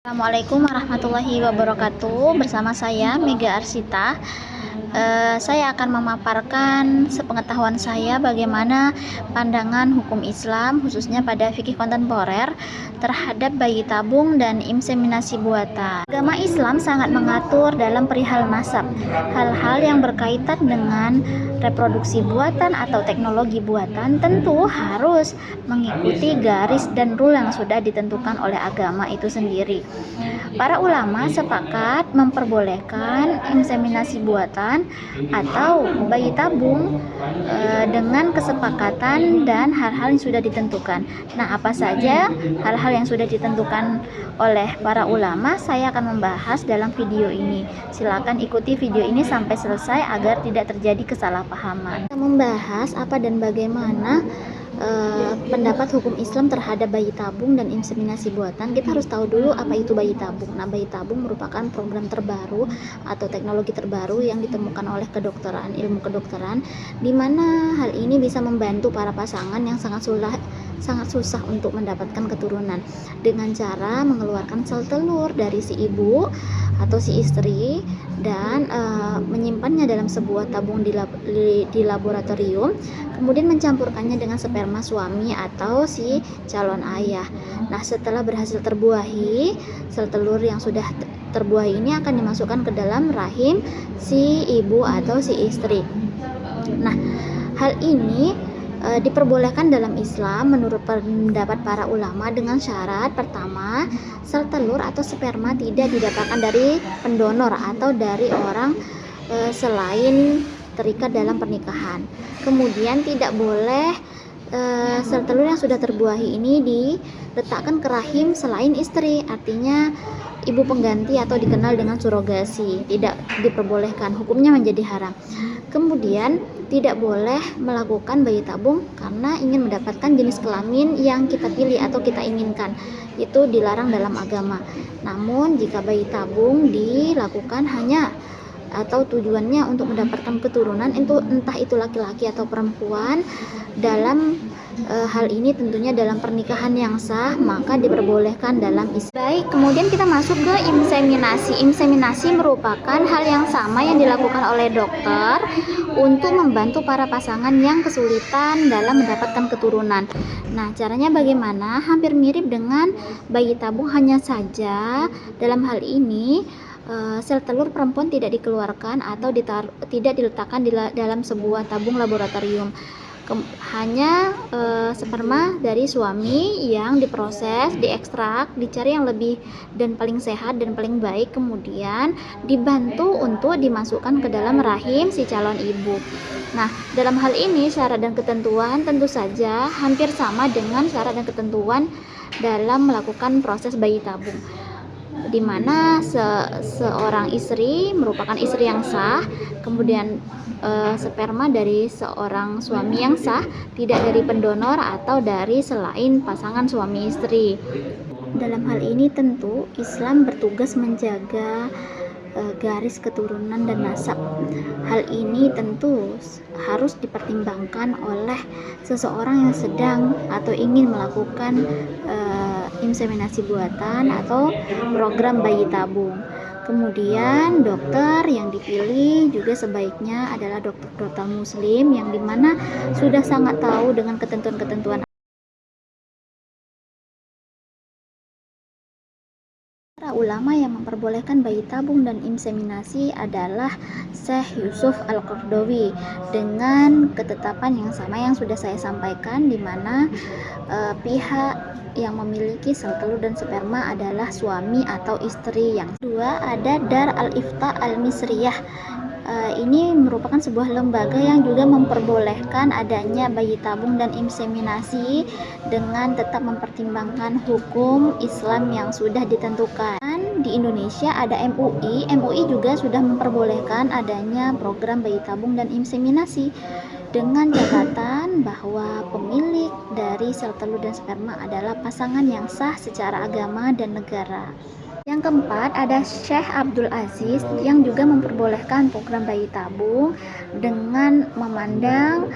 Assalamualaikum warahmatullahi wabarakatuh. Bersama saya Mega Arsita. Saya akan memaparkan sepengetahuan saya bagaimana pandangan hukum Islam khususnya pada fikih kontemporer terhadap bayi tabung dan inseminasi buatan. Agama Islam sangat mengatur dalam perihal nasab, hal-hal yang berkaitan dengan reproduksi buatan atau teknologi buatan tentu harus mengikuti garis dan rule yang sudah ditentukan oleh agama itu sendiri. Para ulama sepakat memperbolehkan inseminasi buatan atau bayi tabung dengan kesepakatan dan hal-hal yang sudah ditentukan. Nah, apa saja hal-hal yang sudah ditentukan oleh para ulama saya akan membahas dalam video ini. Silakan ikuti video ini sampai selesai agar tidak terjadi kesalahpahaman. Kita membahas apa dan bagaimana pendapat hukum Islam terhadap bayi tabung dan inseminasi buatan. Kita harus tahu dulu apa itu bayi tabung. Nah, bayi tabung merupakan program terbaru atau teknologi terbaru yang ditemukan oleh ilmu kedokteran, di mana hal ini bisa membantu para pasangan yang sangat susah untuk mendapatkan keturunan dengan cara mengeluarkan sel telur dari si ibu atau si istri dan menyimpannya dalam sebuah tabung di laboratorium, kemudian mencampurkannya dengan sperma suami atau si calon ayah. Nah, setelah berhasil terbuahi, sel telur yang sudah terbuahi ini akan dimasukkan ke dalam rahim si ibu atau si istri. Nah, hal ini diperbolehkan dalam Islam menurut pendapat para ulama dengan syarat pertama, sel telur atau sperma tidak didapatkan dari pendonor atau dari orang selain terikat dalam pernikahan. Kemudian tidak boleh sel telur yang sudah terbuahi ini diletakkan ke rahim selain istri, artinya ibu pengganti atau dikenal dengan surogasi, tidak diperbolehkan, hukumnya menjadi haram. Kemudian tidak boleh melakukan bayi tabung karena ingin mendapatkan jenis kelamin yang kita pilih atau kita inginkan, itu dilarang dalam agama. Namun jika bayi tabung dilakukan hanya atau tujuannya untuk mendapatkan keturunan, itu entah itu laki-laki atau perempuan, dalam hal ini tentunya dalam pernikahan yang sah, maka diperbolehkan dalam Islam. Baik, kemudian kita masuk ke inseminasi. Inseminasi merupakan hal yang sama yang dilakukan oleh dokter untuk membantu para pasangan yang kesulitan dalam mendapatkan keturunan. Nah, caranya bagaimana? Hampir mirip dengan bayi tabung, hanya saja dalam hal ini sel telur perempuan tidak dikeluarkan atau tidak diletakkan dalam sebuah tabung laboratorium. Hanya sperma dari suami yang diproses, diekstrak, dicari yang lebih dan paling sehat dan paling baik, kemudian dibantu untuk dimasukkan ke dalam rahim si calon ibu. Nah, dalam hal ini syarat dan ketentuan tentu saja hampir sama dengan syarat dan ketentuan dalam melakukan proses bayi tabung, di mana seorang istri merupakan istri yang sah, kemudian sperma dari seorang suami yang sah, tidak dari pendonor atau dari selain pasangan suami istri. Dalam hal ini tentu Islam bertugas menjaga garis keturunan dan nasab. Hal ini tentu harus dipertimbangkan oleh seseorang yang sedang atau ingin melakukan inseminasi buatan atau program bayi tabung. Kemudian dokter yang dipilih juga sebaiknya adalah dokter muslim yang dimana sudah sangat tahu dengan ketentuan-ketentuan. Para ulama yang memperbolehkan bayi tabung dan inseminasi adalah Syekh Yusuf Al-Qaradawi dengan ketetapan yang sama yang sudah saya sampaikan, di mana pihak yang memiliki sel telur dan sperma adalah suami atau istri. Yang kedua ada Dar Al-Ifta Al-Misriyah. Ini merupakan sebuah lembaga yang juga memperbolehkan adanya bayi tabung dan inseminasi dengan tetap mempertimbangkan hukum Islam yang sudah ditentukan. Di Indonesia ada MUI. MUI juga sudah memperbolehkan adanya program bayi tabung dan inseminasi dengan catatan bahwa pemilik dari sel telur dan sperma adalah pasangan yang sah secara agama dan negara. Yang keempat ada Syekh Abdul Aziz yang juga memperbolehkan program bayi tabung dengan memandang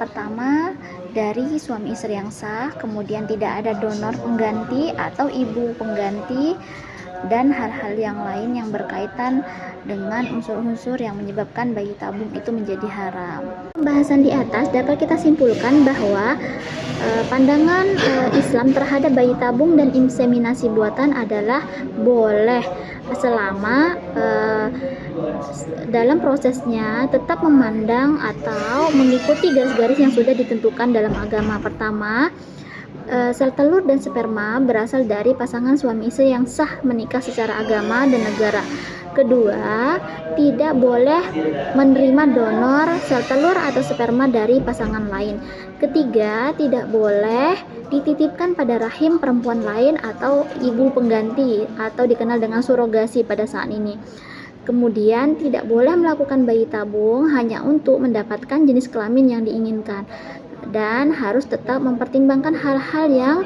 pertama dari suami istri yang sah, kemudian tidak ada donor pengganti atau ibu pengganti, dan hal-hal yang lain yang berkaitan dengan unsur-unsur yang menyebabkan bayi tabung itu menjadi haram. Pembahasan di atas dapat kita simpulkan bahwa pandangan Islam terhadap bayi tabung dan inseminasi buatan adalah boleh selama dalam prosesnya tetap memandang atau mengikuti garis-garis yang sudah ditentukan dalam agama. Pertama, sel telur dan sperma berasal dari pasangan suami istri yang sah menikah secara agama dan negara. Kedua, tidak boleh menerima donor sel telur atau sperma dari pasangan lain. Ketiga, tidak boleh dititipkan pada rahim perempuan lain atau ibu pengganti atau dikenal dengan surogasi pada saat ini. Kemudian tidak boleh melakukan bayi tabung hanya untuk mendapatkan jenis kelamin yang diinginkan, dan harus tetap mempertimbangkan hal-hal yang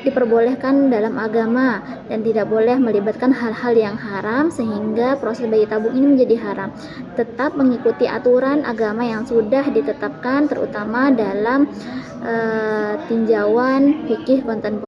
diperbolehkan dalam agama dan tidak boleh melibatkan hal-hal yang haram sehingga proses bayi tabung ini menjadi haram. Tetap mengikuti aturan agama yang sudah ditetapkan, terutama dalam tinjauan fikih konten